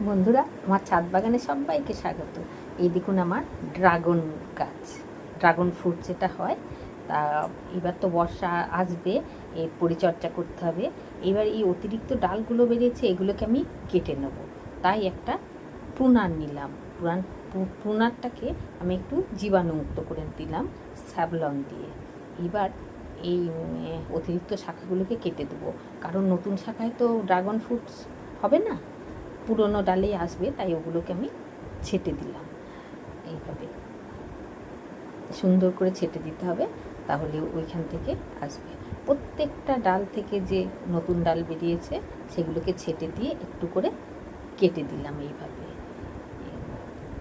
বন্ধুরা, আমার ছাদ বাগানে সবাইকে স্বাগত। এই দেখুন আমার ড্রাগন গাছ, ড্রাগন ফ্রুট যেটা হয়। তা এবার তো বর্ষা আসবে, এর পরিচর্যা করতে হবে। এবার এই অতিরিক্ত ডালগুলো বেরিয়েছে, এগুলোকে আমি কেটে নেব। তাই একটা প্রুনার নিলাম। প্রুনারটাকে আমি একটু জীবাণুমুক্ত করে দিলাম স্যাভলন দিয়ে। এবার এই অতিরিক্ত শাখাগুলোকে কেটে দেবো, কারণ নতুন শাখায় তো ড্রাগন ফ্রুটস হবে না, পুরনো ডালেই আসবে। তাই ওগুলোকে আমি ছেটে দিলাম। এইভাবে সুন্দর করে ছেটে দিতে হবে, তাহলে ওইখান থেকে আসবে। প্রত্যেকটা ডাল থেকে যে নতুন ডাল বেরিয়েছে সেগুলোকে ছেটে দিয়ে একটু করে কেটে দিলাম। এইভাবে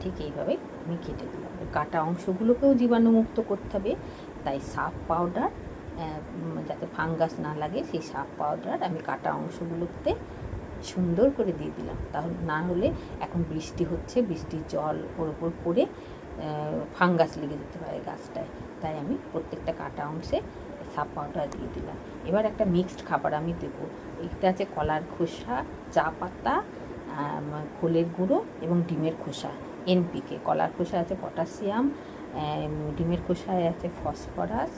ঠিক এইভাবে আমি কেটে দিলাম। কাটা অংশগুলোকেও জীবাণুমুক্ত করতে হবে, তাই সার্ফ পাউডার, যাতে ফাঙ্গাস না লাগে সেই সার্ফ পাউডার আমি কাটা অংশগুলোতে সুন্দর করে দিয়ে দিলাম। তাহলে না হলে এখন বৃষ্টি হচ্ছে, বৃষ্টির জল ওর ওপর পড়ে ফাঙ্গাস লেগে যেতে পারে গাছটায়। তাই আমি প্রত্যেকটা কাটা অংশে সার্ফ পাউডার দিয়ে দিলাম। এবার একটা মিক্সড খাবার আমি দেবো। এতে আছে কলার খোসা, চা পাতা, খোলের গুঁড়ো এবং ডিমের খোসা। এনপিকে, কলার খোসা আছে পটাশিয়াম, ডিমের খোসায় আছে ফসফরাস,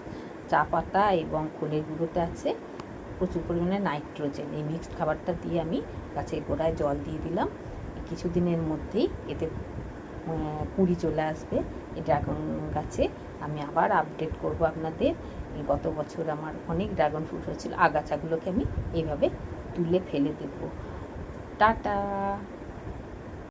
চা পাতা এবং খোলের গুঁড়োতে আছে প্রচুর পরিমাণে নাইট্রোজেন। এই মিক্সড খাবারটা দিয়ে আমি গাছের গোড়ায় জল দিয়ে দিলাম। কিছুদিনের মধ্যেই এতে কুঁড়ি চলে আসবে এই ড্রাগন গাছে। আমি আবার আপডেট করব আপনাদের। গত বছর আমার অনেক ড্রাগন ফ্রুট হয়েছিল। আগাছাগুলোকে আমি এইভাবে তুলে ফেলে দেব। টাটা।